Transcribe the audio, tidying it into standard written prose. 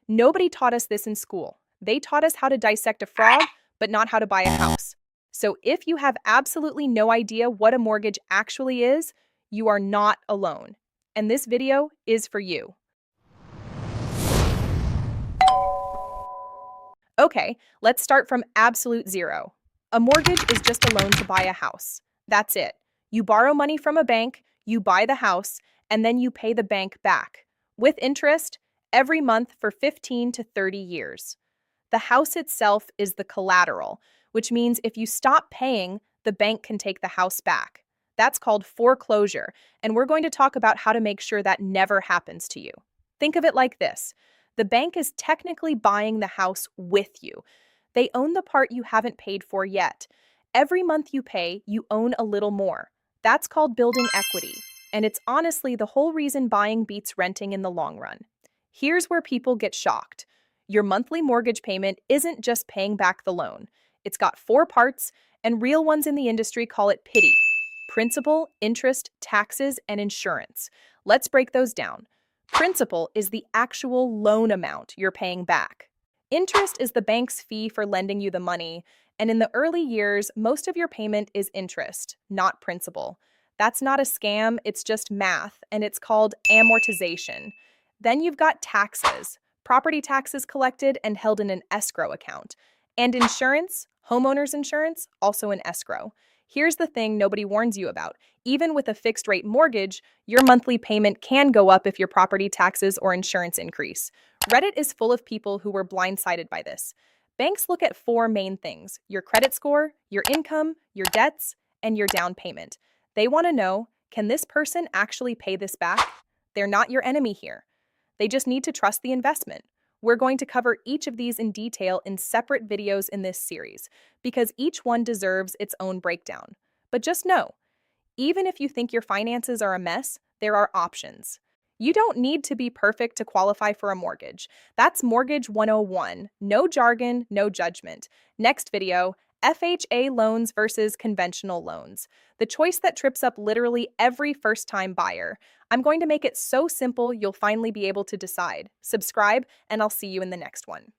Nobody taught us this in school. They taught us how to dissect a frog, but not how to buy a house. So if you have absolutely no idea what a mortgage actually is, you are not alone. And this video is for you. Okay, let's start from absolute zero. A mortgage is just a loan to buy a house. That's it. You borrow money from a bank, you buy the house, and then you pay the bank back, with interest, every month for 15 to 30 years. The house itself is the collateral, which means if you stop paying, the bank can take the house back. That's called foreclosure, and we're going to talk about how to make sure that never happens to you. Think of it like this. The bank is technically buying the house with you. They own the part you haven't paid for yet. Every month you pay, you own a little more. That's called building equity, and it's honestly the whole reason buying beats renting in the long run. Here's where people get shocked. Your monthly mortgage payment isn't just paying back the loan. It's got four parts, and real ones in the industry call it P.I.T.I: principal, interest, taxes, and insurance. Let's break those down. Principal is the actual loan amount you're paying back. Interest is the bank's fee for lending you the money, and in the early years, most of your payment is interest, not principal. That's not a scam, it's just math, and it's called amortization. Then you've got taxes, property taxes collected and held in an escrow account. And insurance, homeowner's insurance, also an escrow. Here's the thing nobody warns you about. Even with a fixed rate mortgage, your monthly payment can go up if your property taxes or insurance increase. Reddit is full of people who were blindsided by this. Banks look at four main things: your credit score, your income, your debts, and your down payment. They want to know, can this person actually pay this back? They're not your enemy here. They just need to trust the investment. We're going to cover each of these in detail in separate videos in this series, because each one deserves its own breakdown. But just know, even if you think your finances are a mess, there are options. You don't need to be perfect to qualify for a mortgage. That's Mortgage 101. No jargon, no judgment. Next video, FHA loans versus conventional loans. The choice that trips up literally every first-time buyer. I'm going to make it so simple you'll finally be able to decide. Subscribe, and I'll see you in the next one.